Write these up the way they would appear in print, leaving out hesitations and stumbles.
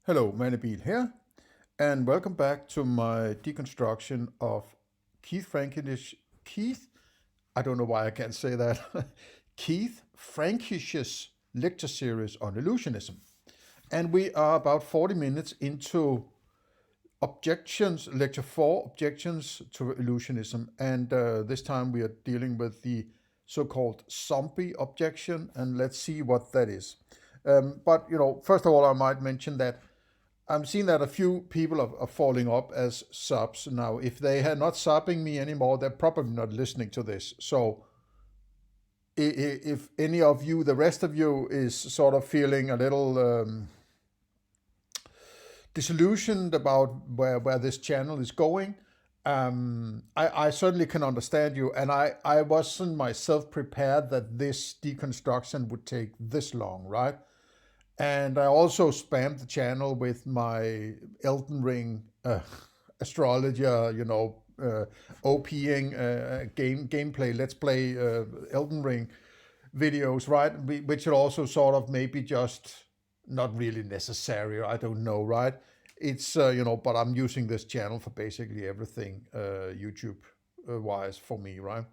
Hello, Manabeel here, and welcome back to my deconstruction of Keith Frankish. Keith, I don't know why I can't say that. Keith Frankish's lecture series on illusionism. And we are about 40 minutes into objections, lecture 4, objections to illusionism. And this time we are dealing with the so called zombie objection, and let's see what that is. But first of all, I might mention that I'm seeing that a few people are falling up as subs now. If they are not subbing me anymore, they're probably not listening to this. So if any of you, the rest of you, is sort of feeling a little disillusioned about where this channel is going, I certainly can understand you. And I wasn't myself prepared that this deconstruction would take this long, right? And I also spammed the channel with my Elden Ring astrologer, OPing gameplay, let's play Elden Ring videos, right? Which are also sort of maybe just not really necessary. I don't know, right? It's but I'm using this channel for basically everything YouTube wise for me, right?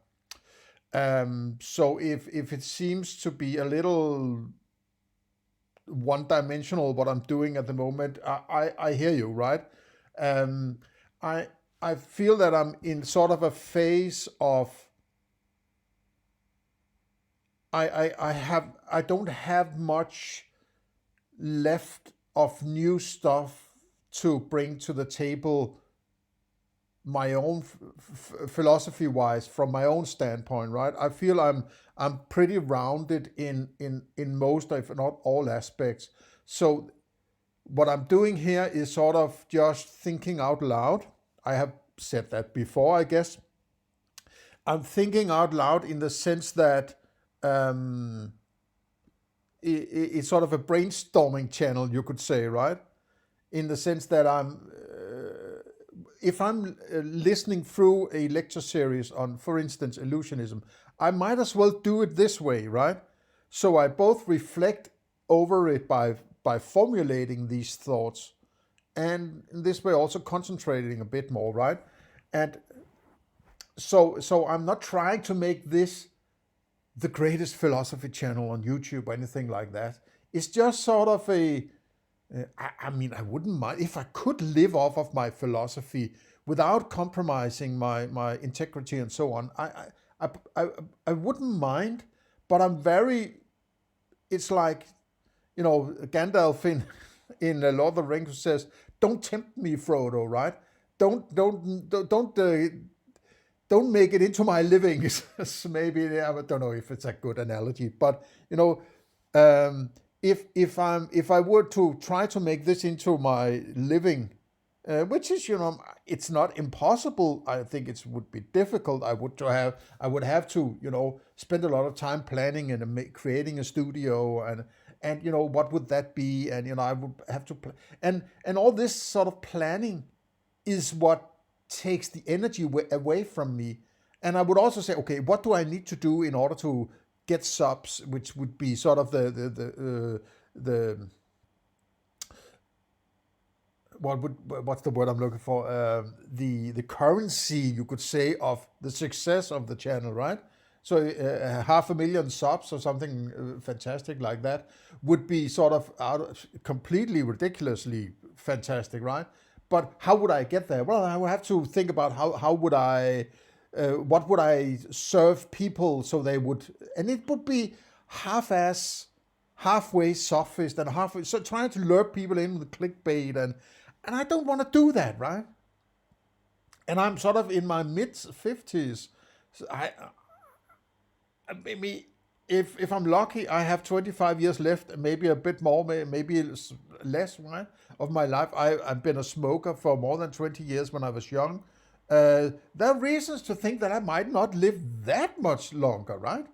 So if it seems to be a little one-dimensional what I'm doing at the moment, I hear you, right? Um, I I feel that I'm in sort of a phase of I don't have much left of new stuff to bring to the table, my own philosophy wise, from my own standpoint, right? I feel I'm pretty rounded in most, if not all, aspects. So what I'm doing here is sort of just thinking out loud. I have said that before, I guess. I'm thinking out loud in the sense that um, it's sort of a brainstorming channel, you could say, right? In the sense that if I'm listening through a lecture series on, for instance, illusionism, I might as well do it this way, right? So I both reflect over it by formulating these thoughts, and in this way also concentrating a bit more, right? And so I'm not trying to make this the greatest philosophy channel on YouTube or anything like that. It's just sort of I mean, I wouldn't mind if I could live off of my philosophy without compromising my integrity and so on. I wouldn't mind, but I'm very. It's like, Gandalf in Lord of the Rings, who says, "Don't tempt me, Frodo." Right? Don't make it into my living. Maybe, yeah, I don't know if it's a good analogy, but um, if I were to try to make this into my living, which is, it's not impossible. I think it would be difficult. I would have to, spend a lot of time planning and creating a studio, and what would that be, and I would have to and all this sort of planning is what takes the energy away from me. And I would also say, okay, what do I need to do in order to get subs, which would be sort of the what's the word I'm looking for? The currency, you could say, of the success of the channel, right? So 500,000 subs or something fantastic like that would be sort of completely ridiculously fantastic, right? But how would I get there? Well, I would have to think about how would I, what would I serve people so they would, and it would be half-ass, halfway sophist and halfway, so trying to lure people in with clickbait, and I don't want to do that, right? And I'm sort of in my mid 50s. So maybe if I'm lucky, I have 25 years left, maybe a bit more, maybe less, right, of my life. I've been a smoker for more than 20 years when I was young. There are reasons to think that I might not live that much longer, right?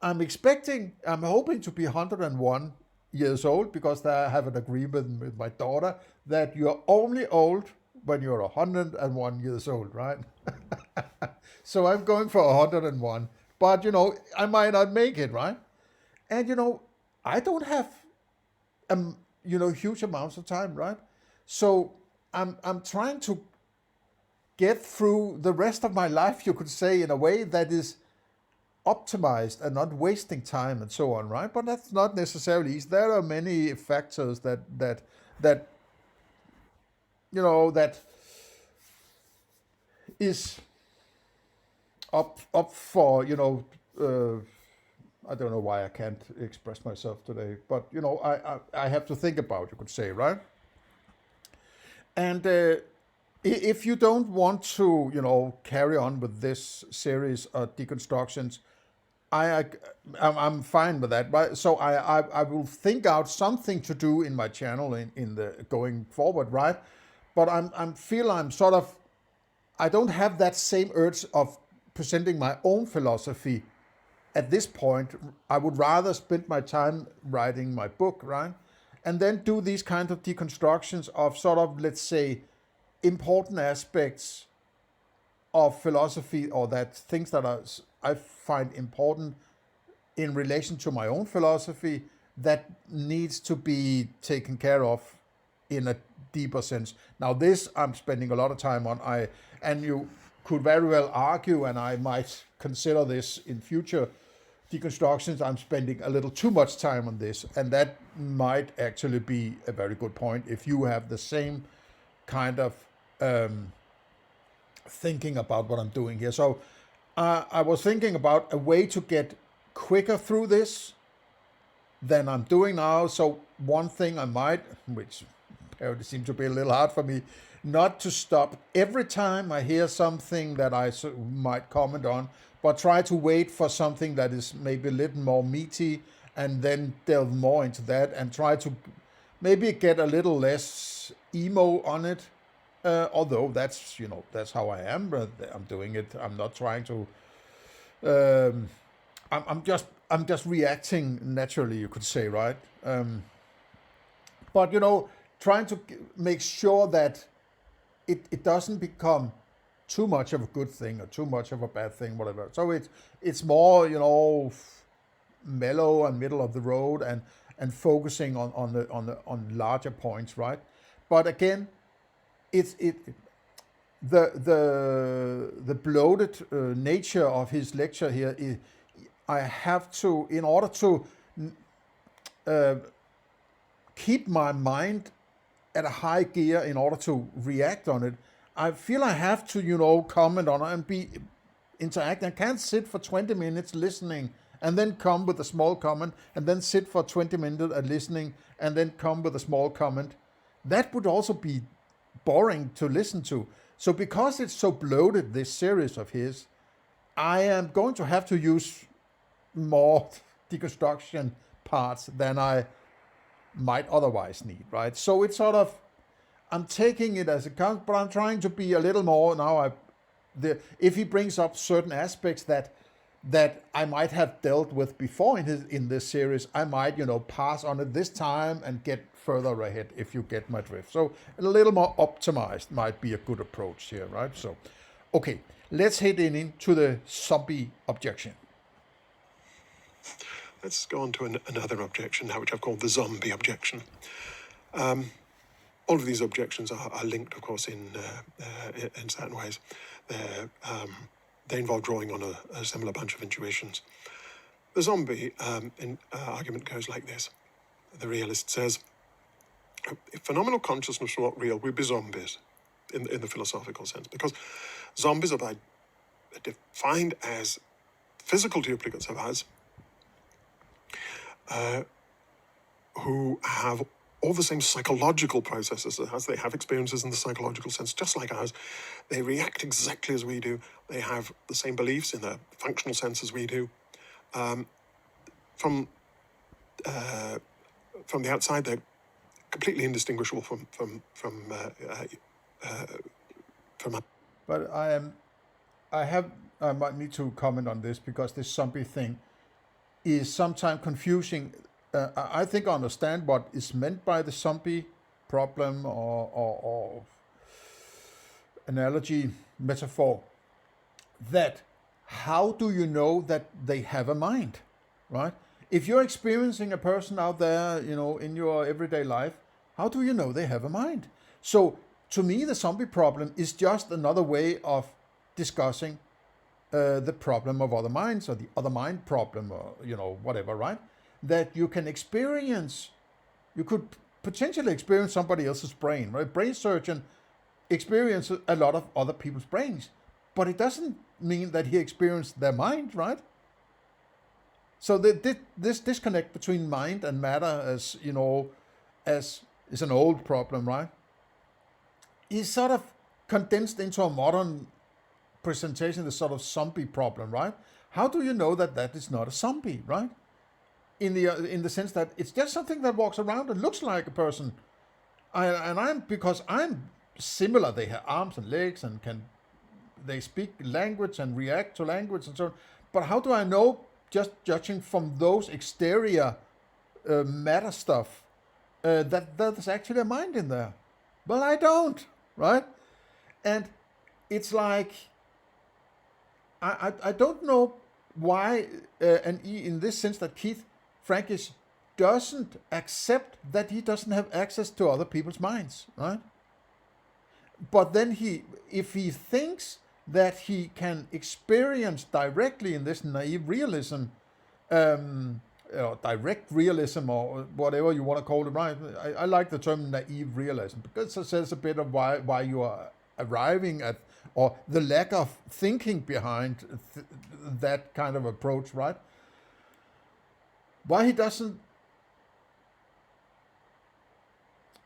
I'm hoping to be 101 years old, because I have an agreement with my daughter that you're only old when you're 101 years old, right? So I'm going for 101, but I might not make it, right? And I don't have huge amounts of time, right? So I'm trying to get through the rest of my life, you could say, in a way that is optimized and not wasting time and so on, right? But that's not necessarily easy. There are many factors that that is up for I don't know why I can't express myself today, but I have to think about, you could say, right? And if you don't want to carry on with this series of deconstructions, I'm fine with that. But so I will think out something to do in my channel in the going forward, right? But I'm sort of, I don't have that same urge of presenting my own philosophy at this point. I would rather spend my time writing my book, right? And then do these kind of deconstructions of sort of, let's say, important aspects of philosophy, or that things that I find important in relation to my own philosophy that needs to be taken care of in a deeper sense. Now this I'm spending a lot of time on. And you could very well argue, and I might consider this in future deconstructions, I'm spending a little too much time on this, and that might actually be a very good point if you have the same kind of thinking about what I'm doing here. So I was thinking about a way to get quicker through this than I'm doing now. So one thing I might, which apparently seems to be a little hard for me, not to stop every time I hear something that I might comment on, but try to wait for something that is maybe a little more meaty and then delve more into that and try to maybe get a little less emo on it. Although that's how I am, but I'm doing it. I'm not trying to. I'm just reacting naturally, you could say, right? But trying to make sure that it doesn't become too much of a good thing or too much of a bad thing, whatever. So it's more mellow and middle of the road and focusing on larger points, right? But again, the bloated nature of his lecture here, I have to, in order to keep my mind at a high gear in order to react on it, I feel I have to comment on it and be interacting. I can't sit for 20 minutes listening and then come with a small comment, and then sit for 20 minutes listening and then come with a small comment. That would also be boring to listen to. So because it's so bloated, this series of his, I am going to have to use more deconstruction parts than I might otherwise need, right? So it's sort of, I'm taking it as it comes, but I'm trying to be a little more now. If he brings up certain aspects that I might have dealt with before in this series, I might pass on it this time and get further ahead, if you get my drift. So a little more optimized might be a good approach here, right? So, okay, let's head into the zombie objection. Let's go on to another objection now, which I've called the zombie objection. All of these objections are linked, of course, in certain ways. They involve drawing on a similar bunch of intuitions. The zombie argument goes like this. The realist says, if phenomenal consciousness were not real, we'd be zombies in the philosophical sense, because zombies are defined as physical duplicates of us who have all the same psychological processes as they have experiences in the psychological sense, just like us. They react exactly as we do. They have the same beliefs in the functional sense as we do. From the outside, they're completely indistinguishable from. But I might need to comment on this, because this zombie thing is sometimes confusing. I think I understand what is meant by the zombie problem or analogy, metaphor. That how do you know that they have a mind, right? if you're experiencing a person out there, in your everyday life, how do you know they have a mind? So to me, the zombie problem is just another way of discussing the problem of other minds, or the other mind problem, or whatever, right? That you can experience, you could potentially experience somebody else's brain, right? Brain surgeon experiences a lot of other people's brains, but it doesn't mean that he experienced their mind, right? So this disconnect between mind and matter, as as is an old problem, right, is sort of condensed into a modern presentation, the sort of zombie problem, right? How do you know that that is not a zombie, right? In the sense that it's just something that walks around and looks like a person, because I'm similar. They have arms and legs and they speak language and react to language and so on. But how do I know, just judging from those exterior matter stuff, that there's actually a mind in there? Well, I don't, right? And it's like, I don't know why, and in this sense, that Keith Frankish doesn't accept that he doesn't have access to other people's minds, right? But then if he thinks that he can experience directly in this naive realism, or direct realism, or whatever you want to call it, right? I like the term naive realism, because it says a bit of why you are arriving at, or the lack of thinking behind that kind of approach, right? Why he doesn't,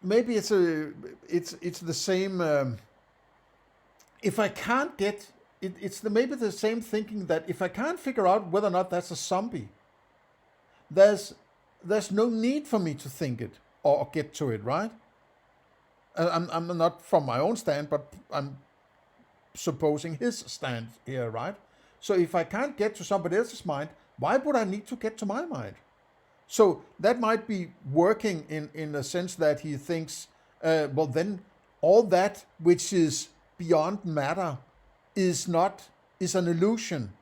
maybe it's the same, if I can't get it's maybe the same thinking, that if I can't figure out whether or not that's a zombie, there's no need for me to think it or get to it, right? I'm not from my own stand, but I'm supposing his stand here, right? So if I can't get to somebody else's mind, why would I need to get to my mind? So that might be working in the sense that he thinks, well, then all that which is beyond matter is an illusion,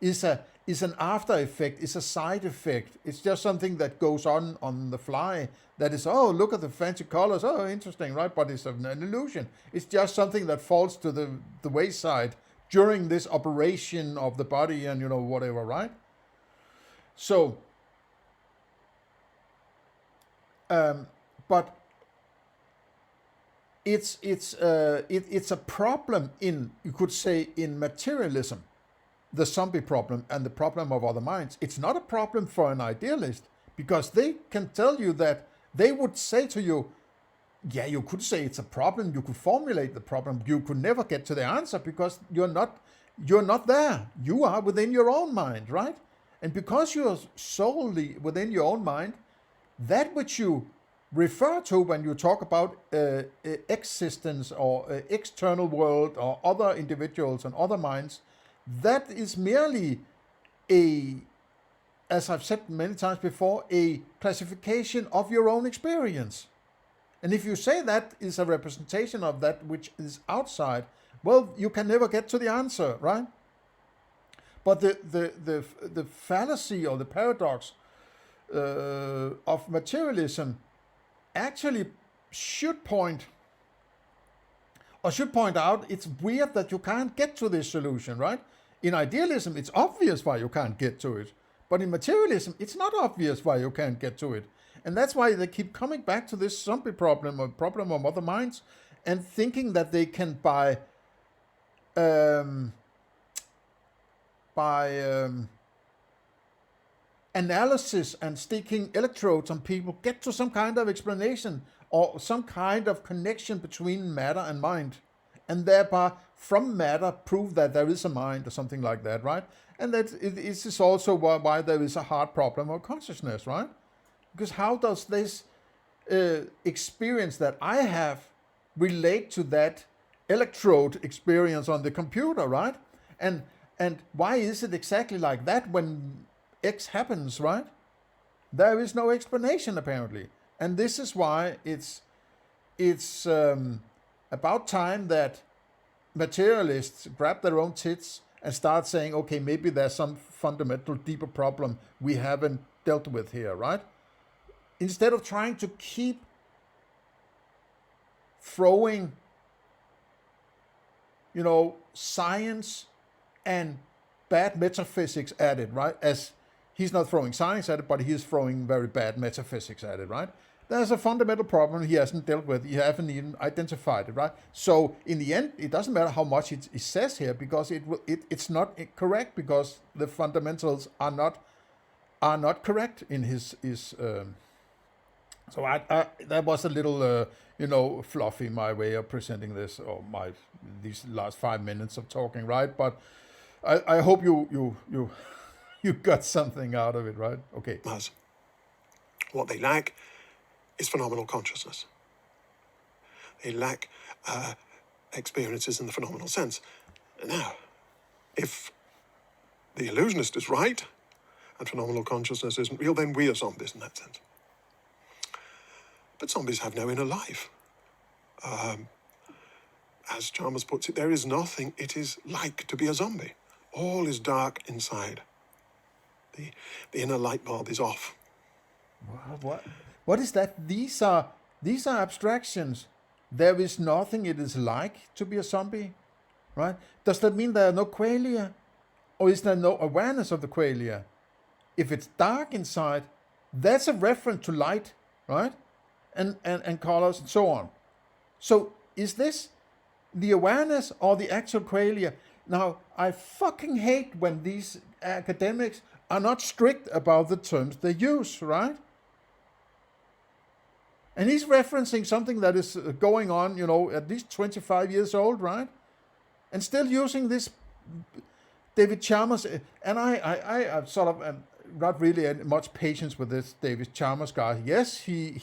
is an after effect, is a side effect. It's just something that goes on the fly. That is, oh, look at the fancy colors. Oh, interesting, right? But it's an illusion. It's just something that falls to the wayside during this operation of the body and whatever, right? So, but it's a problem in, you could say, in materialism, the zombie problem and the problem of other minds. It's not a problem for an idealist, because they can tell you that, they would say to you, yeah, you could say it's a problem, you could formulate the problem, you could never get to the answer, because you're not there. You are within your own mind, right? And because you're solely within your own mind, that which you refer to when you talk about existence or external world or other individuals and other minds, that is merely as I've said many times before, a classification of your own experience. And if you say that is a representation of that which is outside, well, you can never get to the answer, right? But the fallacy or the paradox of materialism actually should point out, it's weird that you can't get to this solution, right? In idealism, it's obvious why you can't get to it. But in materialism, it's not obvious why you can't get to it. And that's why they keep coming back to this zombie problem, or problem of other minds, and thinking that they can, by analysis and sticking electrodes on people, get to some kind of explanation or some kind of connection between matter and mind, and thereby from matter prove that there is a mind or something like that, right? And that this is also why there is a hard problem of consciousness, right? Because how does this experience that I have relate to that electrode experience on the computer, right? And why is it exactly like that when X happens, right? There is no explanation, apparently. And this is why it's about time that materialists grab their own tits and start saying, okay, maybe there's some fundamental deeper problem we haven't dealt with here, right? Instead of trying to keep throwing, science and bad metaphysics at it, right? As he's not throwing science at it, but he is throwing very bad metaphysics at it, right? There's a fundamental problem he hasn't dealt with. He hasn't even identified it, right? So in the end, it doesn't matter how much it says here, because it's not correct, because the fundamentals are not correct in his. So that was a little fluffy, my way of presenting this, or these last 5 minutes of talking, right? But I hope you got something out of it, right? Okay. What they lack is phenomenal consciousness. They lack experiences in the phenomenal sense. Now, if the illusionist is right, and phenomenal consciousness isn't real, then we are zombies in that sense. But zombies have no inner life. As Chalmers puts it, there is nothing it is like to be a zombie. All is dark inside. The inner light bulb is off. What is that? These are abstractions. There is nothing it is like to be a zombie, right? Does that mean there are no qualia? Or is there no awareness of the qualia? If it's dark inside, that's a reference to light, right? And colors and so on. So is this the awareness or the actual qualia? Now, I fucking hate when these academics are not strict about the terms they use, right? And he's referencing something that is going on, at least 25 years old, right? And still using this David Chalmers. And I sort of am not really much patience with this David Chalmers guy. Yes, he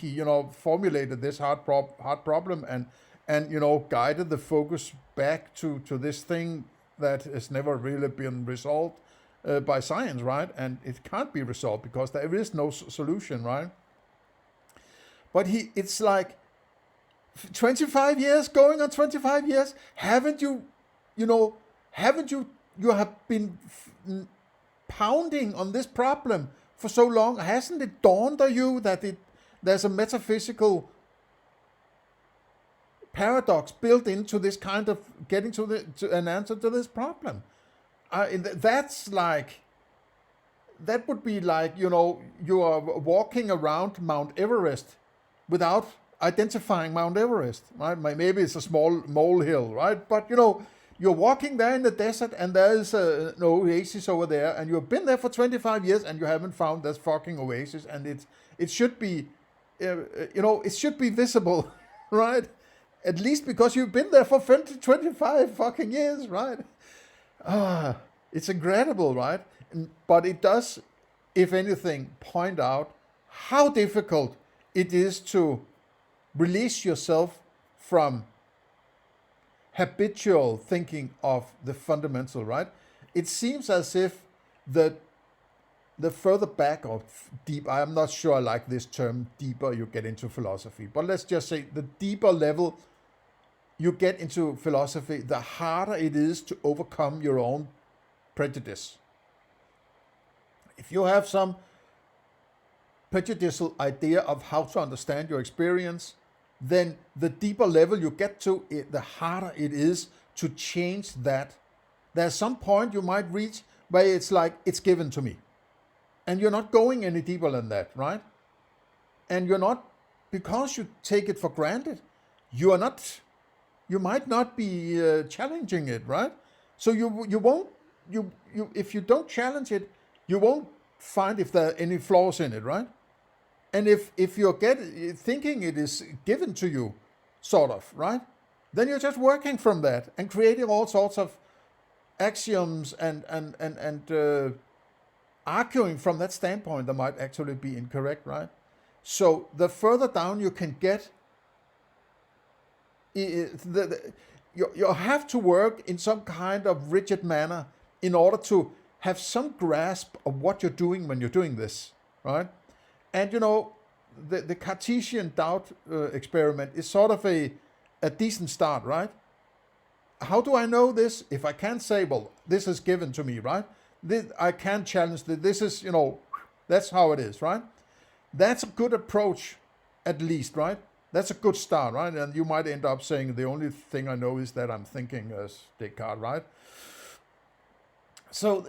formulated this hard problem and guided the focus back to this thing that has never really been resolved by science, right? And it can't be resolved because there is no solution, right? But it's like 25 years, going on 25 years, haven't you have been pounding on this problem for so long? Hasn't it dawned on you that there's a metaphysical paradox built into this kind of getting to an answer to this problem? That would be like, you are walking around Mount Everest without identifying Mount Everest, right? Maybe it's a small molehill, right? But, you're walking there in the desert and there's an oasis over there, and you've been there for 25 years and you haven't found this fucking oasis, and it should be, it should be visible, right? At least because you've been there for 25 fucking years, right? It's incredible, right? But it does, if anything, point out how difficult it is to release yourself from habitual thinking of the fundamental, right? It seems as if the further back or deep, I'm not sure I like this term, deeper you get into philosophy, but let's just say the deeper level you get into philosophy, the harder it is to overcome your own prejudice. If you have some prejudicial idea of how to understand your experience, then the deeper level you get to, the harder it is to change that. There's some point you might reach where it's like, it's given to me. And you're not going any deeper than that, right? And you're not, because you take it for granted, you might not be challenging it, right? So you won't, if you don't challenge it, you won't find if there are any flaws in it, right? And if you're thinking it is given to you, sort of, right? Then you're just working from that and creating all sorts of axioms and arguing from that standpoint that might actually be incorrect, right? So the further down you can get, you have to work in some kind of rigid manner in order to have some grasp of what you're doing when you're doing this, right? And the Cartesian doubt experiment is sort of a decent start, right? How do I know this? If I can't say, well, this is given to me, right? I can't challenge this. This is, That's how it is, right? That's a good approach, at least, right? That's a good start, right? And you might end up saying the only thing I know is that I'm thinking as Descartes, right? So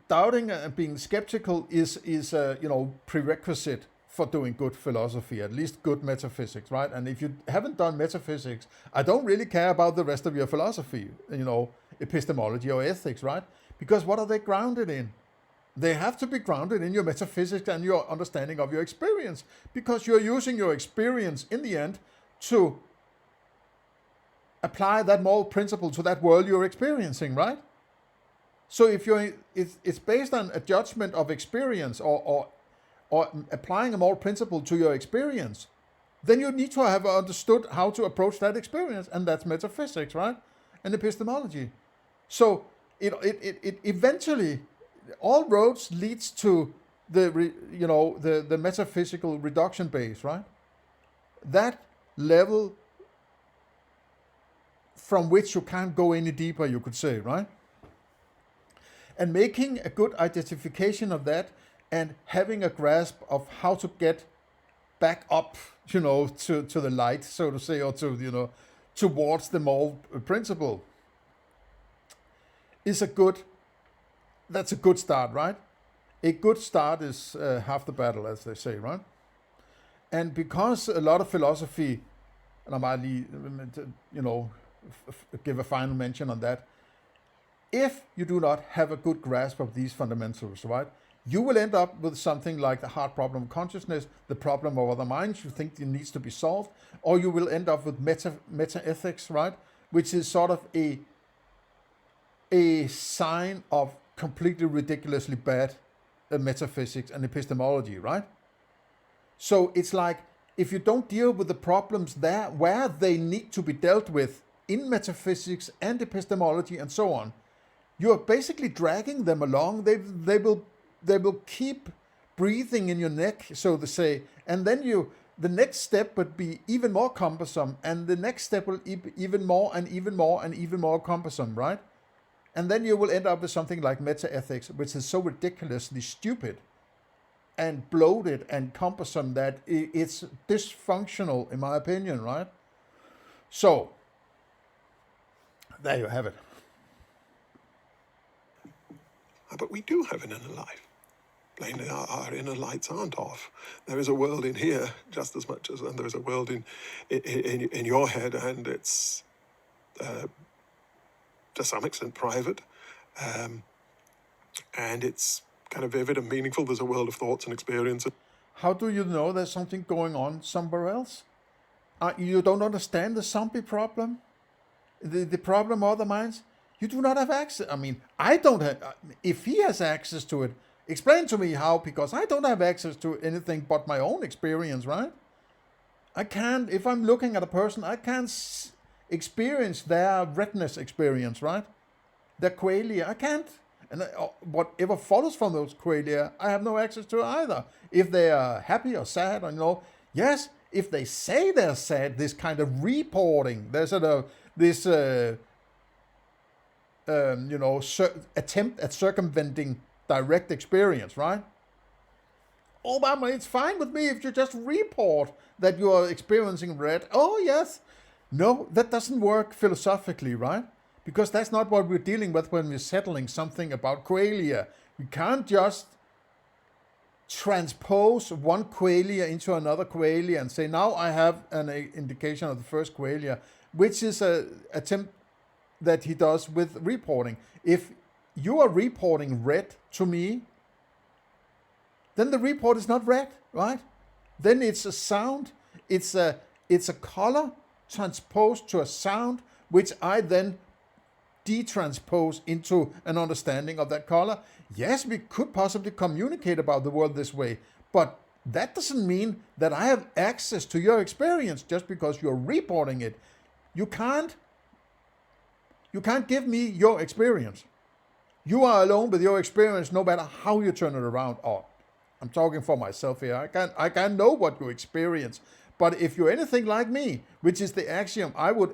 doubting and being skeptical is prerequisite for doing good philosophy, at least good metaphysics, right? And if you haven't done metaphysics, I don't really care about the rest of your philosophy, epistemology or ethics, right? Because what are they grounded in? They have to be grounded in your metaphysics and your understanding of your experience, because you're using your experience in the end to apply that moral principle to that world you're experiencing, right? So if it's based on a judgment of experience or applying a moral principle to your experience, then you need to have understood how to approach that experience, and that's metaphysics, right? And epistemology. So it eventually, all roads leads to the metaphysical reduction base, right? That level from which you can't go any deeper, you could say, right? And making a good identification of that and having a grasp of how to get back up, to the light, so to say, or towards the moral principle is that's a good start, right? A good start is half the battle, as they say, right? And because a lot of philosophy, and I might, give a final mention on that, if you do not have a good grasp of these fundamentals, right, you will end up with something like the hard problem of consciousness, the problem of other minds you think it needs to be solved, or you will end up with meta-ethics, right, which is sort of a sign of completely ridiculously bad metaphysics and epistemology, right? So it's like, if you don't deal with the problems there where they need to be dealt with in metaphysics and epistemology and so on, you're basically dragging them along. They will keep breathing in your neck, so to say, and then the next step would be even more cumbersome, and the next step will even more and even more and even more cumbersome, right? And then you will end up with something like meta-ethics, which is so ridiculously stupid and bloated and cumbersome that it's dysfunctional, in my opinion, right? So, there you have it. But we do have an inner life. Plainly, our inner lights aren't off. There is a world in here just as much as there is a world in your head, and it's to some extent private, and it's kind of vivid and meaningful. There's a world of thoughts and experiences. How do you know there's something going on somewhere else? You don't understand the zombie problem? The problem of other minds? You do not have access. I mean, I don't have. If he has access to it, explain to me how, because I don't have access to anything but my own experience, right? I can't, if I'm looking at a person, I can't experience their redness experience, right? Their qualia, I can't. And whatever follows from those qualia, I have no access to either. If they are happy or sad, or yes, if they say they're sad, this kind of reporting, there's this attempt at circumventing direct experience, right? Obama, it's fine with me if you just report that you are experiencing red. Oh, yes. No, that doesn't work philosophically, right? Because that's not what we're dealing with when we're settling something about qualia. We can't just transpose one qualia into another qualia and say, now I have an indication of the first qualia, which is an attempt that he does with reporting. If you are reporting red to me, then the report is not red, right? Then it's a sound, it's a color transposed to a sound, which I then detranspose into an understanding of that color. Yes, we could possibly communicate about the world this way, but that doesn't mean that I have access to your experience just because you're reporting it. You can't give me your experience. You are alone with your experience no matter how you turn it around. Oh, I'm talking for myself here. I can't know what you experience. But if you're anything like me, which is the axiom I would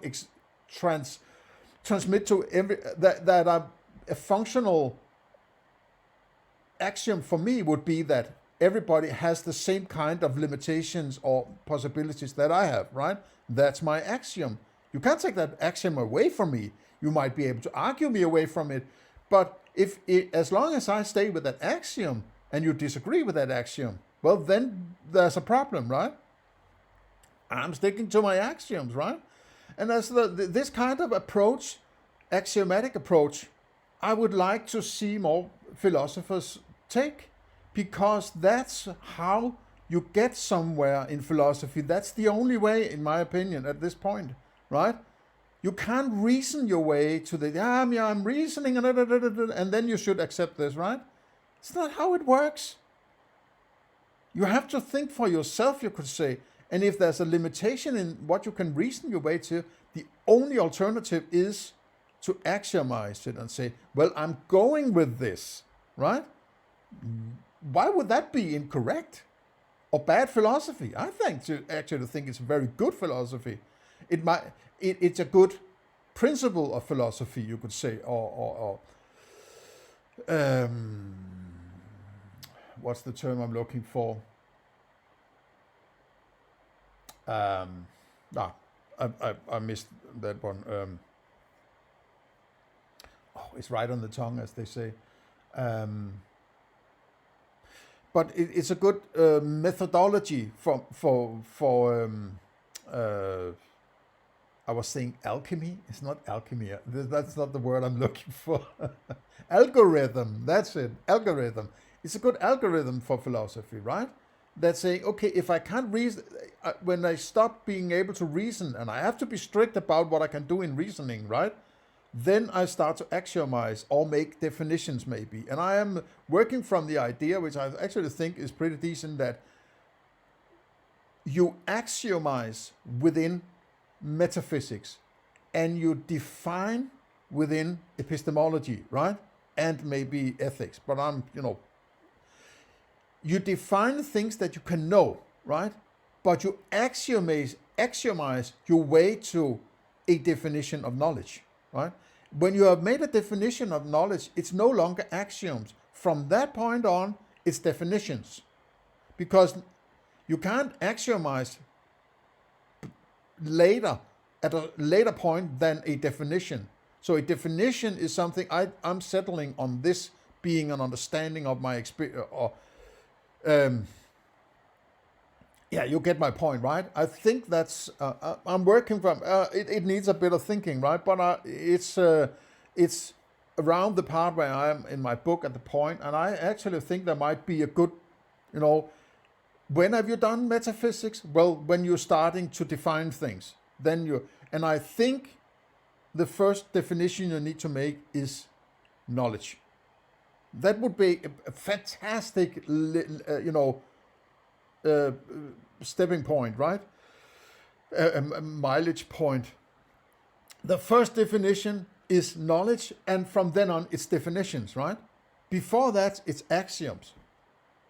transmit to a functional axiom for me would be that everybody has the same kind of limitations or possibilities that I have, right? That's my axiom. You can't take that axiom away from me. You might be able to argue me away from it, but as long as I stay with that axiom and you disagree with that axiom, well, then there's a problem, right? I'm sticking to my axioms, right? And as this kind of approach, axiomatic approach, I would like to see more philosophers take, because that's how you get somewhere in philosophy. That's the only way, in my opinion, at this point, right? You can't reason your way to the, I'm reasoning, and then you should accept this, right? It's not how it works. You have to think for yourself, you could say. And if there's a limitation in what you can reason your way to, the only alternative is to axiomize it and say, well, I'm going with this, right? Why would that be incorrect or bad philosophy? I think it's a very good philosophy. It's a good principle of philosophy, you could say, or what's the term I'm looking for? I missed that one. It's right on the tongue, as they say. But it's a good methodology for I was saying alchemy. It's not alchemy. That's not the word I'm looking for. Algorithm. That's it. Algorithm. It's a good algorithm for philosophy, right? That's saying, okay, if I can't reason, when I stop being able to reason, and I have to be strict about what I can do in reasoning, right? Then I start to axiomize or make definitions, maybe. And I am working from the idea, which I actually think is pretty decent, that you axiomize within metaphysics and you define within epistemology, right? And maybe ethics. But you define things that you can know, right? But you axiomize your way to a definition of knowledge, right? When you have made a definition of knowledge, it's no longer axioms. From that point on, it's definitions. Because you can't axiomize later, at a later point than a definition. So a definition is something I'm settling on this being an understanding of my experience. Yeah, you get my point, right? I think that's I'm working from. It needs a bit of thinking, right? But it's around the part where I am in my book at the point, and I actually think there might be a good, when have you done metaphysics? Well, when you're starting to define things, and I think the first definition you need to make is knowledge. That would be a fantastic, stepping point, right? A mileage point. The first definition is knowledge, and from then on, it's definitions, right? Before that, it's axioms.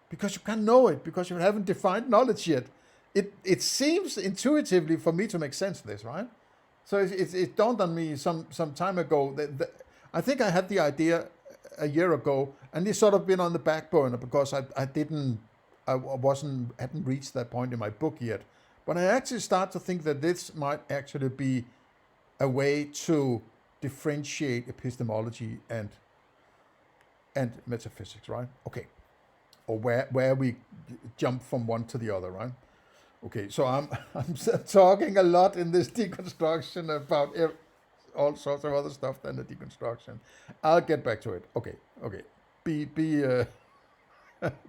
Because you can't know it, because you haven't defined knowledge yet. It seems intuitively for me to make sense, this, right? So it dawned on me some time ago that I think I had the idea a year ago, and it's sort of been on the back burner because I hadn't reached that point in my book yet. But I actually start to think that this might actually be a way to differentiate epistemology and metaphysics, right? Okay. Or where we jump from one to the other, right? Okay, so I'm talking a lot in this deconstruction about all sorts of other stuff than the deconstruction. I'll get back to it. Okay. Be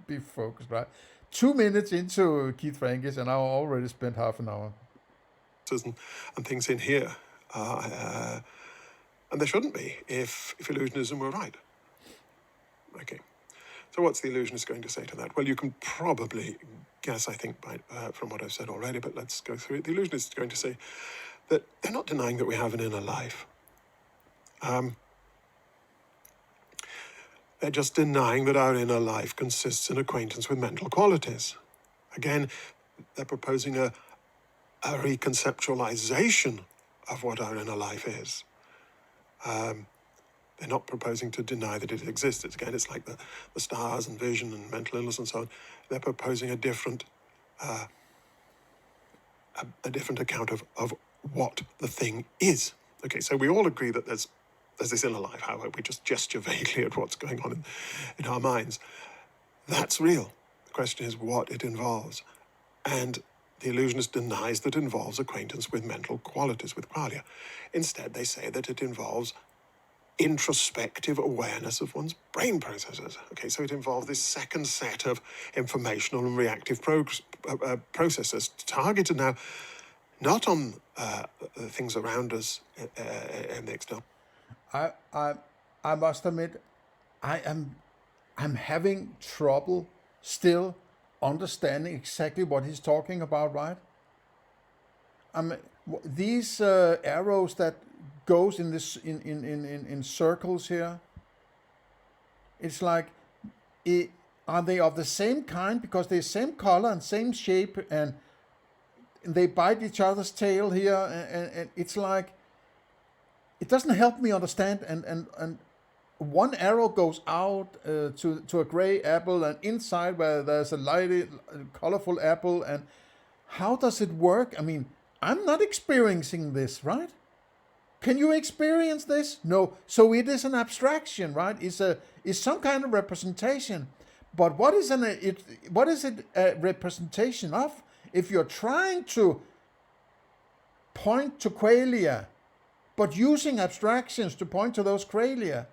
be focused, right? 2 minutes into Keith Frankish, and I already spent half an hour. And things in here, and there shouldn't be if illusionism were right. Okay. So what's the illusionist going to say to that? Well, you can probably guess, I think, from what I've said already, but let's go through it. The illusionist is going to say that they're not denying that we have an inner life. They're just denying that our inner life consists in acquaintance with mental qualities. Again, they're proposing a reconceptualization of what our inner life is. They're not proposing to deny that it exists. It's like the stars and vision and mental illness and so on. They're proposing a different account of what the thing is. Okay, so we all agree that there's this inner life. However, we just gesture vaguely at what's going on in our minds. That's real. The question is what it involves. And the illusionist denies that it involves acquaintance with mental qualities, with qualia. Instead, they say that it involves introspective awareness of one's brain processes. Okay, so it involves this second set of informational and reactive processes targeted now not on the things around us in the external. I must admit, I'm having trouble still understanding exactly what he's talking about, right? These arrows that goes in this in circles here. It's like, are they of the same kind because they're same color and same shape and they bite each other's tail here and it's like it doesn't help me understand and one arrow goes out to a gray apple and inside where there's a light colorful apple, and how does it work? I mean, I'm not experiencing this, right? Can you experience this? No. So it is an abstraction, right? It's some kind of representation. But what is it a representation of? If you're trying to point to qualia, but using abstractions to point to those qualia,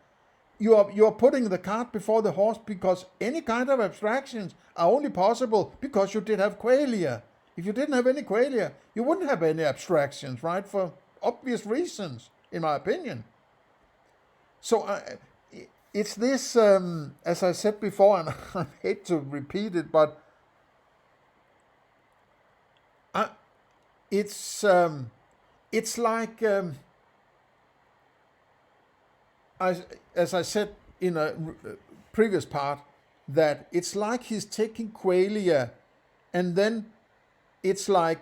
you're putting the cart before the horse, because any kind of abstractions are only possible because you did have qualia. If you didn't have any qualia, you wouldn't have any abstractions, right? For obvious reasons, in my opinion. So it's this, as I said before, and I hate to repeat it, but it's like, as I said in a previous part, that it's like he's taking qualia, and then it's like,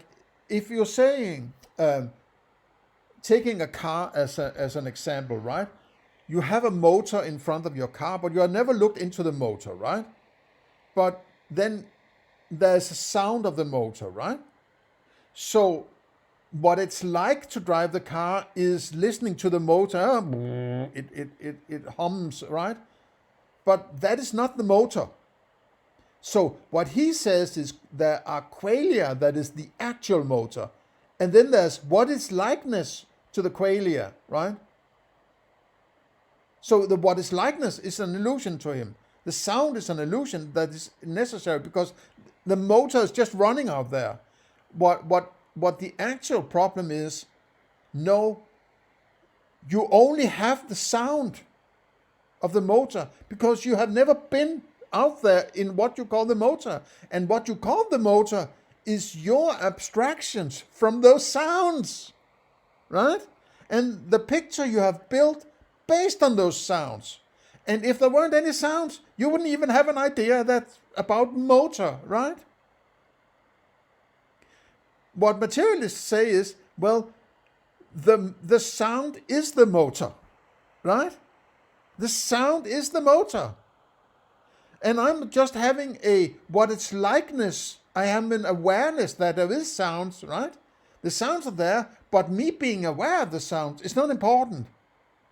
if you're saying, taking a car as an example, right? You have a motor in front of your car, but you have never looked into the motor, right? But then there's a sound of the motor, right? So what it's like to drive the car is listening to the motor. It hums, right? But that is not the motor. So what he says is there are qualia that is the actual motor. And then there's what is likeness to the qualia, right? So the what is likeness is an illusion to him. The sound is an illusion that is necessary because the motor is just running out there. What the actual problem is, no, you only have the sound of the motor because you have never been out there in what you call the motor. And what you call the motor is your abstractions from those sounds, right? And the picture you have built based on those sounds. And if there weren't any sounds, you wouldn't even have an idea that's about motor, right? What materialists say is, well, the sound is the motor, right? The sound is the motor. And I'm just having what it's likeness. I have an awareness that there is sounds, right? The sounds are there, but me being aware of the sounds is not important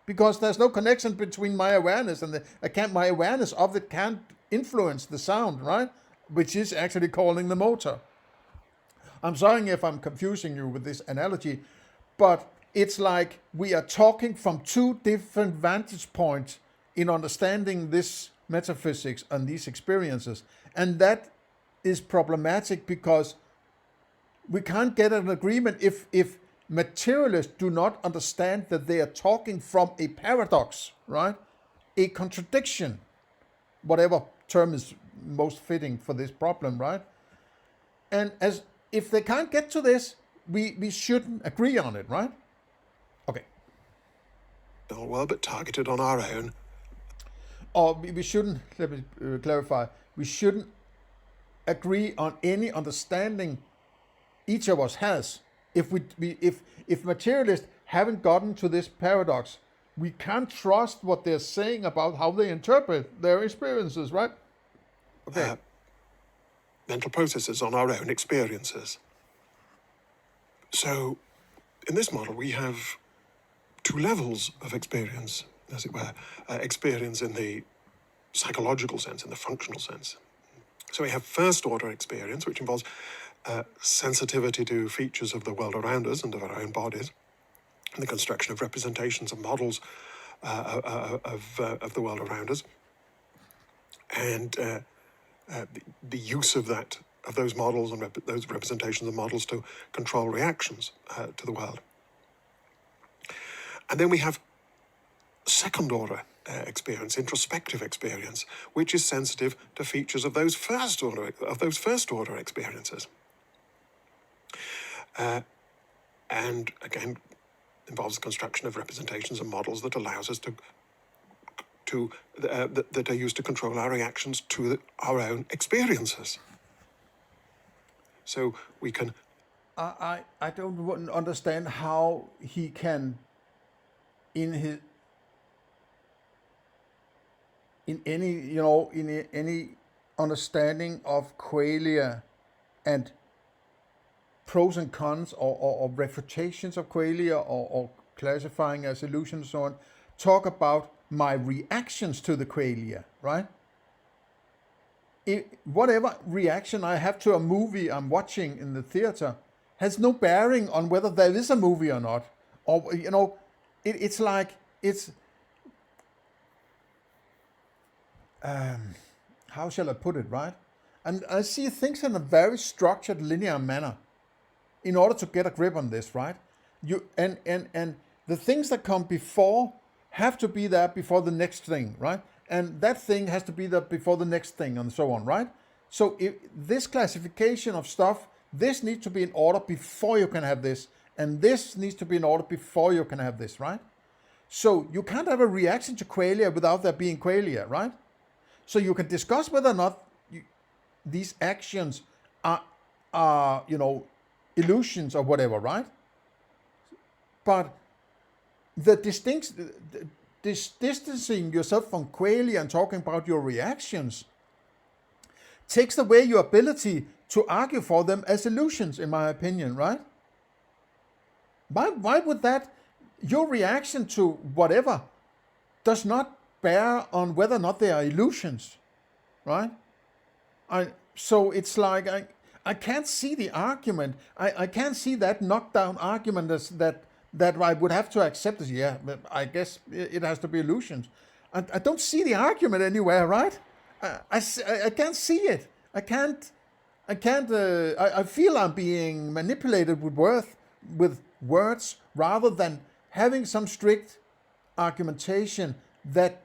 because there's no connection between my awareness and my awareness of it can't influence the sound, right? Which is actually calling the motor. I'm sorry if I'm confusing you with this analogy, but it's like we are talking from two different vantage points in understanding this metaphysics and these experiences. And that is problematic because we can't get an agreement if materialists do not understand that they are talking from a paradox, right? A contradiction, whatever term is most fitting for this problem, right? And if they can't get to this, we shouldn't agree on it, right? Okay. Well, but targeted on our own. Or we shouldn't, let me clarify, we shouldn't agree on any understanding each of us has. If materialists haven't gotten to this paradox, we can't trust what they're saying about how they interpret their experiences, right? Okay. Mental processes on our own experiences. So, in this model, we have two levels of experience, as it were. Experience in the psychological sense, in the functional sense. So we have first-order experience, which involves sensitivity to features of the world around us and of our own bodies, and the construction of representations and models of the world around us, and the use of those models and those representations and models to control reactions to the world. And then we have second-order experience, introspective experience, which is sensitive to features of those first-order experiences, and again involves the construction of representations and models that allows us that are used to control our reactions to our own experiences. So we can. I don't understand how he can, in any understanding of qualia and pros and cons or refutations of qualia or classifying as illusions and so on, talk about my reactions to the qualia, right? Whatever reaction I have to a movie I'm watching in the theater has no bearing on whether there is a movie or not. Or, it's like, how shall I put it, right? And I see things in a very structured, linear manner in order to get a grip on this, right? And the things that come before have to be there before the next thing, right? And that thing has to be there before the next thing, and so on, right? So if this classification of stuff, this needs to be in order before you can have this, and this needs to be in order before you can have this, right? So you can't have a reaction to qualia without there being qualia, right? So you can discuss whether or not these actions are illusions or whatever, right? But the distancing yourself from qualia and talking about your reactions takes away your ability to argue for them as illusions, in my opinion, right? Why would that, your reaction to whatever does not bear on whether or not they are illusions, right? So it's like I can't see the argument. I can't see that knockdown argument as that I would have to accept as, yeah, I guess it has to be illusions. I don't see the argument anywhere, right? I can't see it. I feel I'm being manipulated with words rather than having some strict argumentation that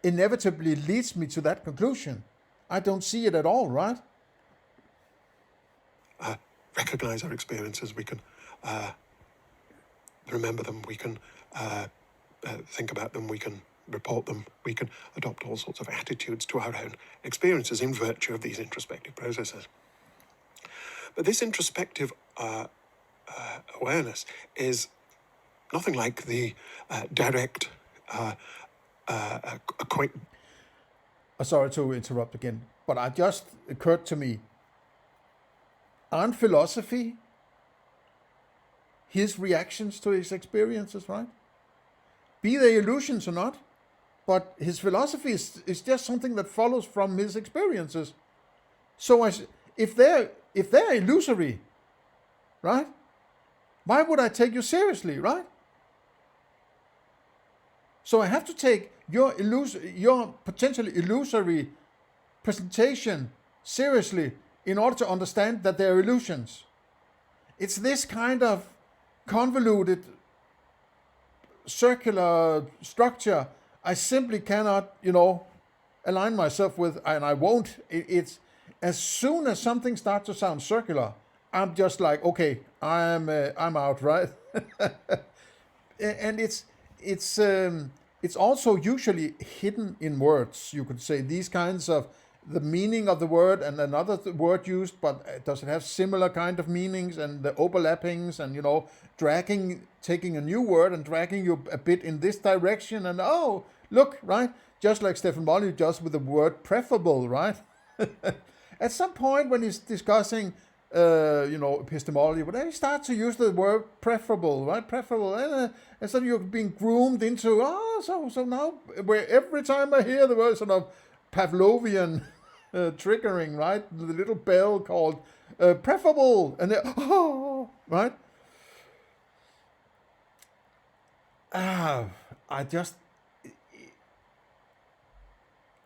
inevitably leads me to that conclusion. I don't see it at all, right? Recognize our experiences. We can remember them. We can think about them. We can report them. We can adopt all sorts of attitudes to our own experiences in virtue of these introspective processes. But this introspective awareness is nothing like the direct Sorry to interrupt again, but it just occurred to me, aren't philosophy his reactions to his experiences, right? Be they illusions or not, but his philosophy is just something that follows from his experiences. So if they're illusory, right? Why would I take you seriously, right? So I have to take your potentially illusory presentation seriously in order to understand that they're illusions. It's this kind of convoluted circular structure I simply cannot, align myself with, and I won't. It's as soon as something starts to sound circular, I'm just like, okay, I'm out, right? And it's also usually hidden in words. You could say these kinds of the meaning of the word and another word used, but does it have similar kind of meanings and the overlappings and, taking a new word and dragging you a bit in this direction and, oh, look, right? Just like Stefan Molyneux does with the word preferable, right? At some point when he's discussing, epistemology, but then he starts to use the word preferable, right? Preferable, and so you're being groomed into, so now where every time I hear the word sort of Pavlovian triggering, right? The little bell called preferable, and right?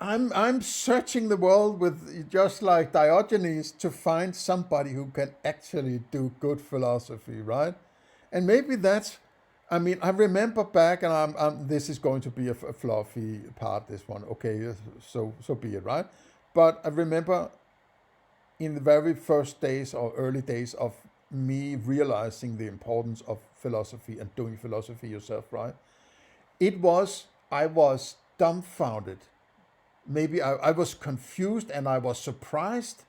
I'm searching the world with just like Diogenes to find somebody who can actually do good philosophy, right? And maybe that's, I remember back, and this is going to be a fluffy part, this one. Okay, so be it, right? But I remember in the very first days or early days of me realizing the importance of philosophy and doing philosophy yourself, right? I was dumbfounded. Maybe I was confused and I was surprised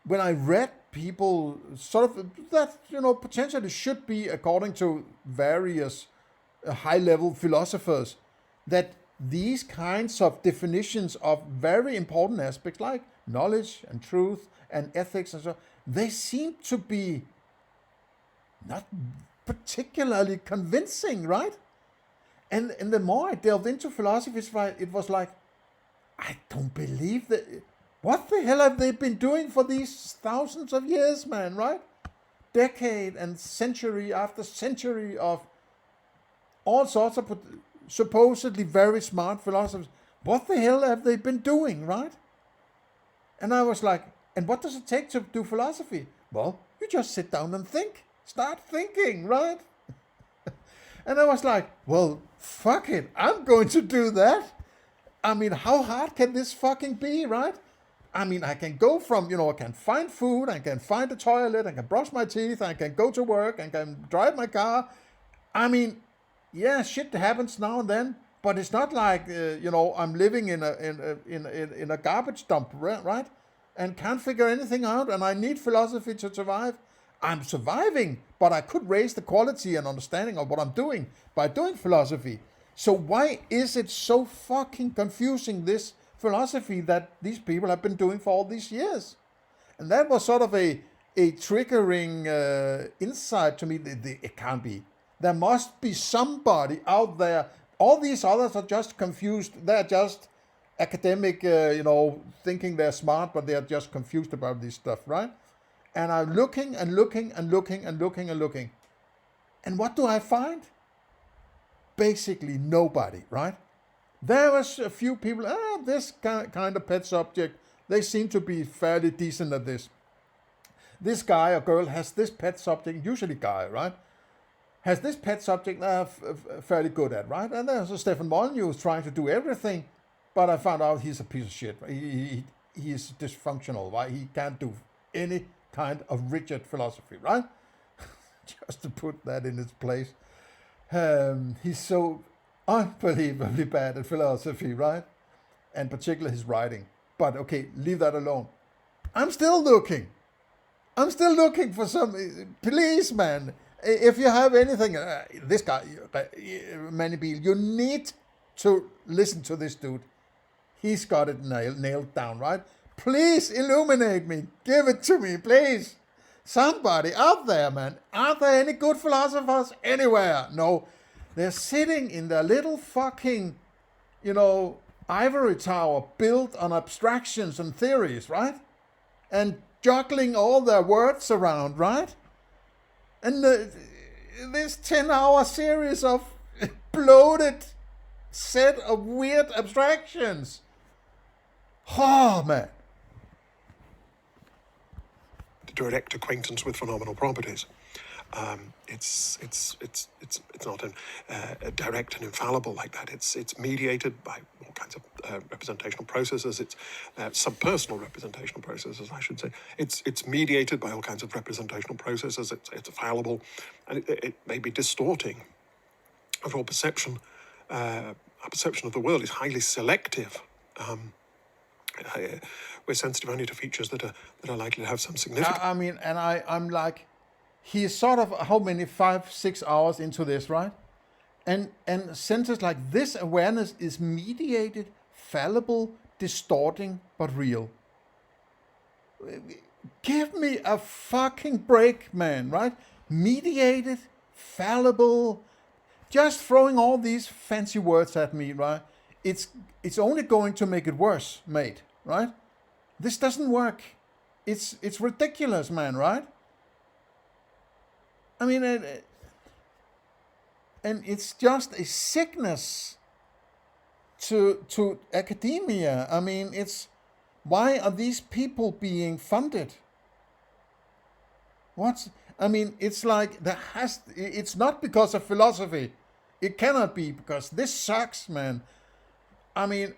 when I read people sort of that, potentially should be, according to various high-level philosophers, that these kinds of definitions of very important aspects like knowledge and truth and ethics and so, they seem to be not particularly convincing, right? And the more I delved into philosophy, it was like, I don't believe that. What the hell have they been doing for these thousands of years, man, right? Decade and century after century of all sorts of supposedly very smart philosophers. What the hell have they been doing, right? And I was like, and what does it take to do philosophy? Well, you just sit down and think. Start thinking, right? And I was like, well, fuck it. I'm going to do that. How hard can this fucking be, right? I can go from, I can find food, I can find a toilet, I can brush my teeth, I can go to work, I can drive my car. Yeah, shit happens now and then, but it's not like, I'm living in a garbage dump, right? And can't figure anything out, and I need philosophy to survive. I'm surviving, but I could raise the quality and understanding of what I'm doing by doing philosophy. So why is it so fucking confusing, this philosophy that these people have been doing for all these years? And that was sort of a triggering insight to me. It can't be. There must be somebody out there. All these others are just confused. They're just academic, thinking they're smart, but they're just confused about this stuff, right? And I'm looking and looking and looking and looking and looking. And what do I find? Basically nobody, right? There was a few people, this kind of pet subject, they seem to be fairly decent at this. This guy or girl has this pet subject, usually guy, right? Has this pet subject fairly good at, right? And there's Stefan Molyneux who's trying to do everything, but I found out he's a piece of shit. He's dysfunctional, right? He can't do any kind of rigid philosophy, right? Just to put that in its place. He's so unbelievably bad at philosophy, right? And particularly his writing. But okay, leave that alone. I'm still looking for some. Please, man, if you have anything, this guy, Manibil, you need to listen to this dude. He's got it nailed down, right? Please illuminate me. Give it to me, please. Somebody out there, man. Aren't there any good philosophers anywhere? No. They're sitting in their little fucking, ivory tower built on abstractions and theories, right? And juggling all their words around, right? And this 10-hour series of bloated set of weird abstractions. Oh, man. Direct acquaintance with phenomenal properties. It's not direct and infallible like that. It's mediated by all kinds of representational processes. It's subpersonal representational processes, I should say. It's mediated by all kinds of representational processes. It's fallible, and it may be distorting. Overall perception, our perception of the world is highly selective. We're sensitive only to features that are likely to have some significance. I mean, and I'm like, he's sort of how many 5-6 hours into this, right? And senses like this awareness is mediated, fallible, distorting, but real. Give me a fucking break, man, right? Mediated, fallible, just throwing all these fancy words at me, right? It's only going to make it worse, mate, right? This doesn't work. It's ridiculous, man, right? I mean, and it's just a sickness to academia. I mean, why are these people being funded? It's like it's not because of philosophy. It cannot be, because this sucks, man. I mean,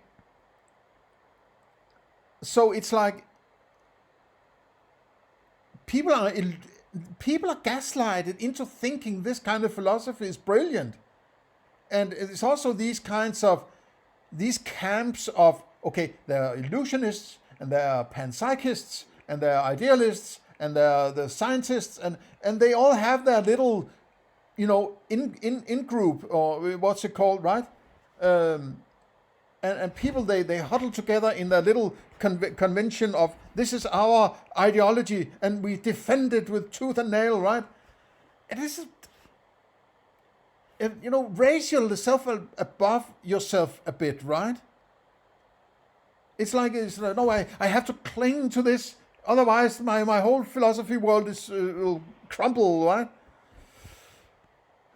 so it's like people are gaslighted into thinking this kind of philosophy is brilliant. And it's also these camps of, okay, there are illusionists, and there are panpsychists, and there are idealists, and there are the scientists, and they all have their little, in group, or what's it called, right? And people, they huddle together in their little convention of, this is our ideology, and we defend it with tooth and nail, right? And this is, raise yourself above yourself a bit, right? It's like, no, I have to cling to this, otherwise my whole philosophy world will crumble, right?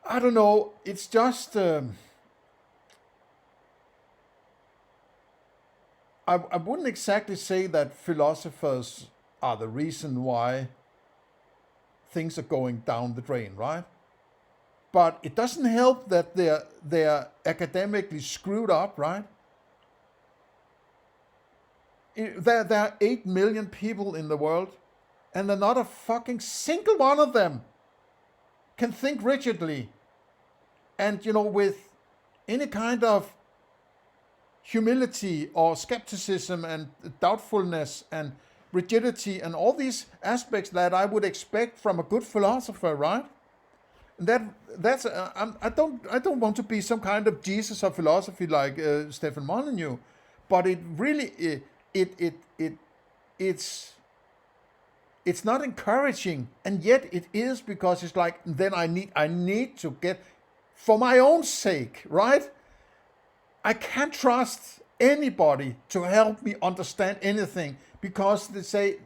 I don't know, it's just... I wouldn't exactly say that philosophers are the reason why things are going down the drain, right? But it doesn't help that they're academically screwed up, right? There are 8 million people in the world, and not a fucking single one of them can think rigidly and, with any kind of humility or skepticism and doubtfulness and rigidity and all these aspects that I would expect from a good philosopher, right? I don't want to be some kind of Jesus of philosophy like Stefan Molyneux, but it really it's not encouraging, and yet it is, because it's like, then I need to get, for my own sake, right? I can't trust anybody to help me understand anything, because they say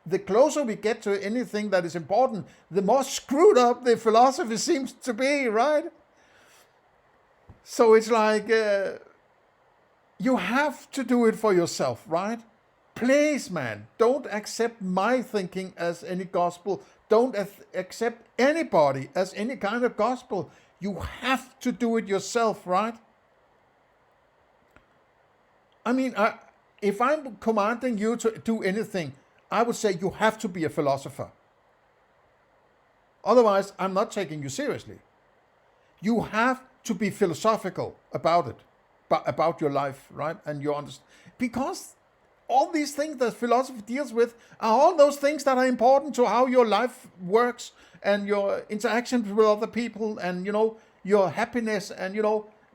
the closer we get to anything that is important, the more screwed up the philosophy seems to be, right? So it's like, you have to do it for yourself, right? Please, man, don't accept my thinking as any gospel. Don't accept anybody as any kind of gospel. You have to do it yourself, right? I mean, if I'm commanding you to do anything, I would say you have to be a philosopher. Otherwise, I'm not taking you seriously. You have to be philosophical about it, about your life, right? And your understanding. Because all these things that philosophy deals with are all those things that are important to how your life works, and your interactions with other people, and, your happiness, and,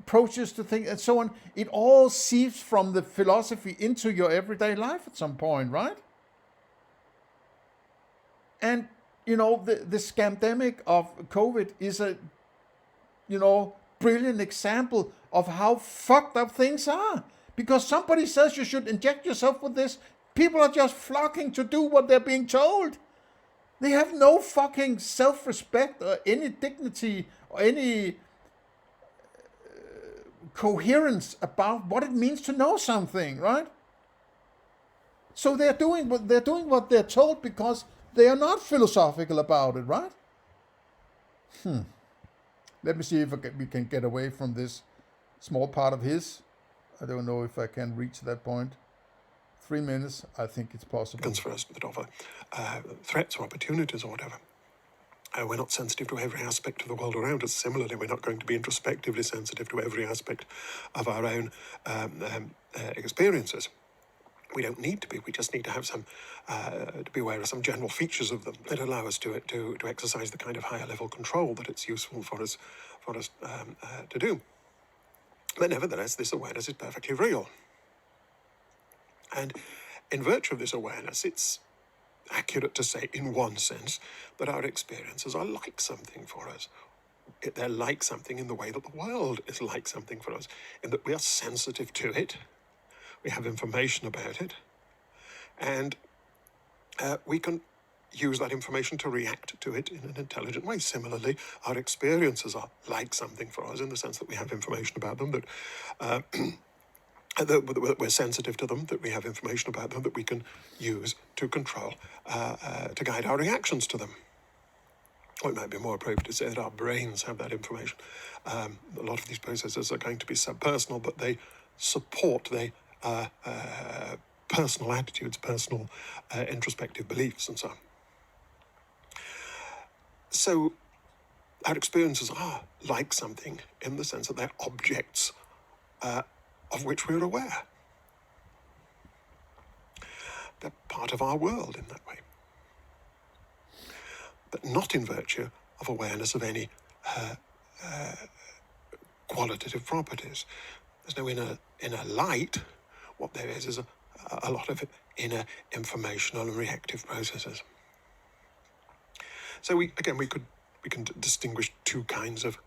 approaches to things and so on. It all seeps from the philosophy into your everyday life at some point, right? And the scamdemic of COVID is a brilliant example of how fucked up things are, because somebody says you should inject yourself with this, people are just flocking to do what they're being told. They have no fucking self-respect or any dignity or any coherence about what it means to know something, right? So they're doing what they're told because they are not philosophical about it, right? Let me see if we can get away from this small part of his. I don't know if I can reach that point. 3 minutes, I think it's possible. For us that offer threats or opportunities or whatever. We're not sensitive to every aspect of the world around us. Similarly, we're not going to be introspectively sensitive to every aspect of our own experiences. We don't need to be. We just need to have some, to be aware of some general features of them that allow us to exercise the kind of higher level control that it's useful for us to do. But nevertheless, this awareness is perfectly real. And in virtue of this awareness, it's accurate to say, in one sense, that our experiences are like something for us. They're like something in the way that the world is like something for us, in that we are sensitive to it, we have information about it, and we can use that information to react to it in an intelligent way. Similarly, our experiences are like something for us in the sense that we have information about them, that we're sensitive to them, that we have information about them that we can use to control, to guide our reactions to them. Or it might be more appropriate to say that our brains have that information. A lot of these processes are going to be subpersonal, but they support personal attitudes, personal introspective beliefs, and so on. So our experiences are like something in the sense that they're objects of which we're aware. They're part of our world in that way. But not in virtue of awareness of any qualitative properties. There's no inner light. What there is a lot of inner informational and reactive processes. So we can distinguish two kinds of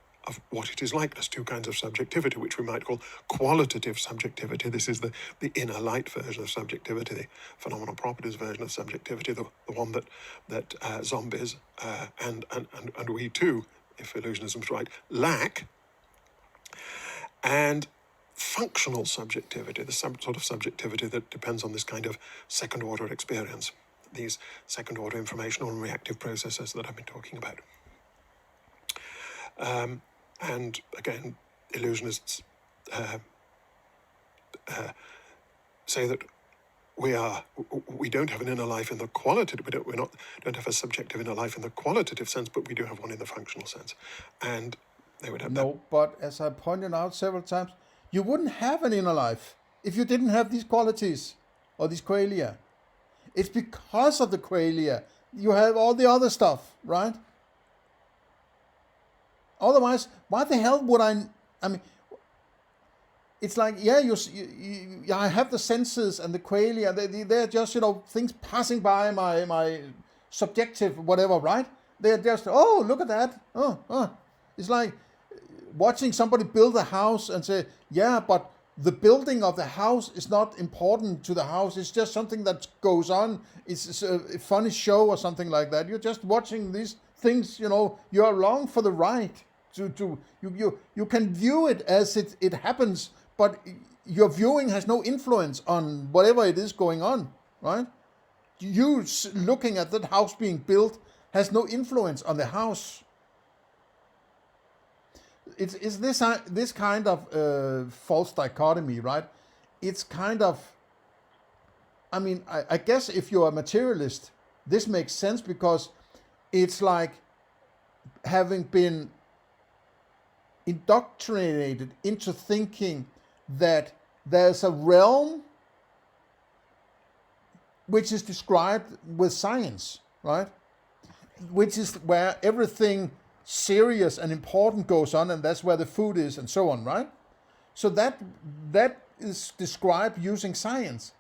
what it is like. There's two kinds of subjectivity, which we might call qualitative subjectivity. This is the inner light version of subjectivity, the phenomenal properties version of subjectivity, the one that zombies and we too, if illusionism's right, lack. And functional subjectivity, the sort of subjectivity that depends on this kind of second-order experience, these second-order informational and reactive processes that I've been talking about. And again, illusionists say that we don't have an inner life in the qualitative. We don't have a subjective inner life in the qualitative sense, but we do have one in the functional sense. And they would have No, but as I pointed out several times, you wouldn't have an inner life if you didn't have these qualities or these qualia. It's because of the qualia you have all the other stuff, right? Otherwise, why the hell would I mean, it's like, yeah, I have the senses and the qualia. They're just, things passing by my subjective whatever, right? They're just, oh, look at that. Oh. It's like watching somebody build a house and say, yeah, but the building of the house is not important to the house. It's just something that goes on. It's a funny show or something like that. You're just watching these things, you're along for the ride. You can view it as it happens, but your viewing has no influence on whatever it is going on, right? You looking at that house being built has no influence on the house. It's this kind of false dichotomy, right? It's kind of, I guess if you're a materialist, this makes sense because it's like having been indoctrinated into thinking that there's a realm which is described with science, right? Which is where everything serious and important goes on, and that's where the food is and so on, right? So that is described using science.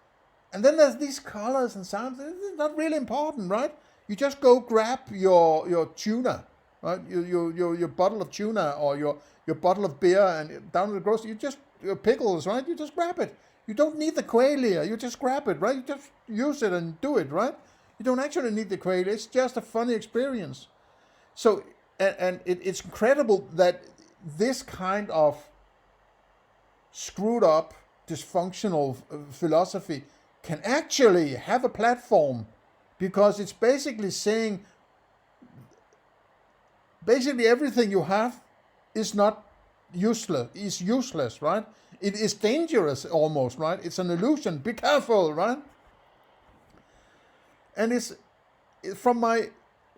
And then there's these colors and sounds. It's not really important, right? You just go grab your tuna, right? Your bottle of tuna or your bottle of beer and down to the grocery, your pickles, right? You just grab it. You don't need the qualia. You just grab it, right? You just use it and do it, right? You don't actually need the qualia. It's just a funny experience. So, and it's incredible that this kind of screwed up, dysfunctional philosophy can actually have a platform, because it's basically saying everything you have is not useless, is useless, right? It is dangerous almost, right? It's an illusion. Be careful, right? And it's from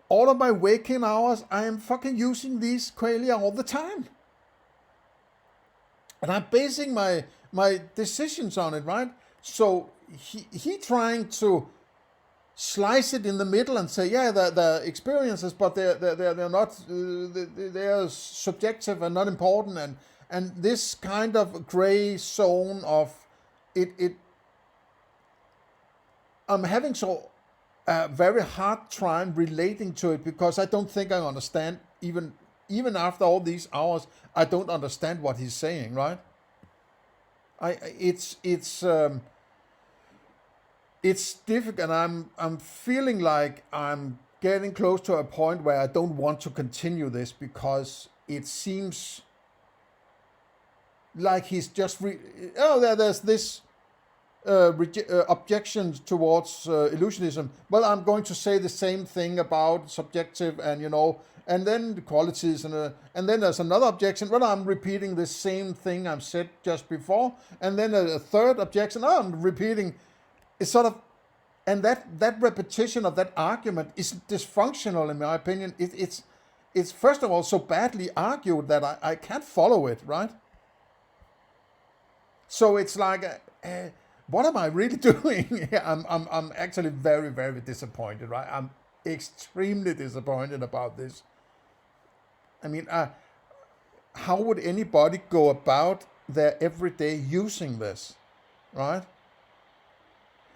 all of my waking hours, I am fucking using these qualia all the time. And I'm basing my decisions on it, right? So he trying to slice it in the middle and say, yeah, they're experiences, but they're not, they're subjective and not important, and this kind of gray zone of it. I'm having very hard time relating to it, because I don't think I understand, even after all these hours, I don't understand what he's saying, right? It's difficult, and I'm feeling like I'm getting close to a point where I don't want to continue this, because it seems like he's just there's this objections towards illusionism. Well, I'm going to say the same thing about subjective, and and then the qualities, and then there's another objection. Well, I'm repeating the same thing I've said just before, and then a third objection. Oh, I'm repeating. It's sort of, and that repetition of that argument is dysfunctional, in my opinion. It's first of all so badly argued that I can't follow it, right? So it's like, what am I really doing? I'm actually very, very disappointed, right? I'm extremely disappointed about this. I mean, how would anybody go about their everyday using this, right?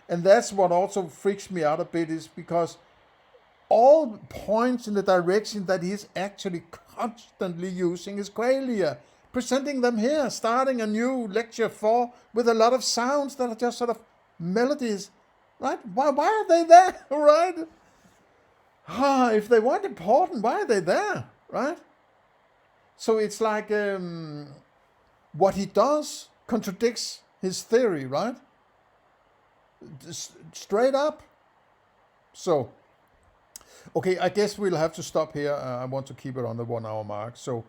And that's what also freaks me out a bit, is because all points in the direction that he's actually constantly using his qualia, presenting them here, starting a new lecture 4 with a lot of sounds that are just sort of melodies, right? Why are they there, right? If they weren't important, why are they there, right? So it's like what he does contradicts his theory, right? Straight up. So, okay, I guess we'll have to stop here. I want to keep it on the 1 hour mark. So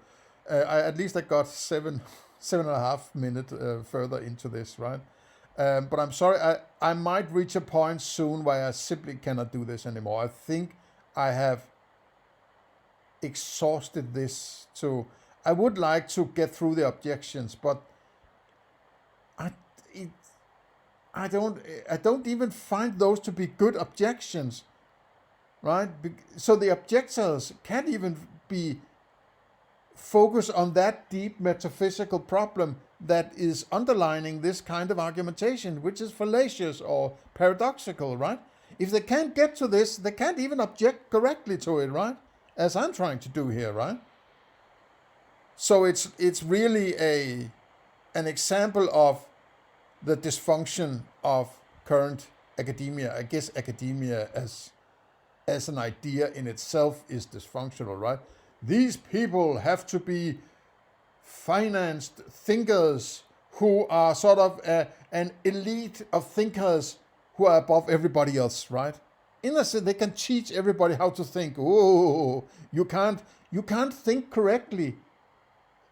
at least I got 7.5 minutes further into this, right? But I'm sorry, I might reach a point soon where I simply cannot do this anymore. I think I have exhausted this to. I would like to get through the objections, but I don't even find those to be good objections, right? So the objectors can't even be focused on that deep metaphysical problem that is underlining this kind of argumentation, which is fallacious or paradoxical, right? If they can't get to this, they can't even object correctly to it, right? As I'm trying to do here, right? So it's really an example of the dysfunction of current academia. I guess academia as an idea in itself is dysfunctional, right? These people have to be financed thinkers who are sort of an elite of thinkers who are above everybody else, right? In a sense, they can teach everybody how to think. Oh, you can't think correctly.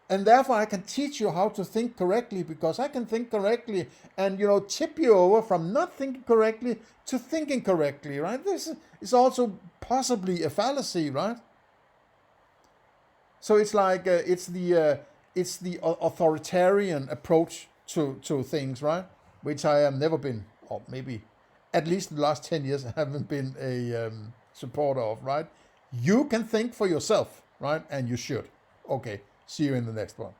And therefore, I can teach you how to think correctly, because I can think correctly and, tip you over from not thinking correctly to thinking correctly, right? This is also possibly a fallacy, right? So it's like, it's the authoritarian approach to things, right? Which I have never been, or maybe at least the last 10 years, I haven't been a supporter of, right? You can think for yourself, right? And you should. Okay. See you in the next one.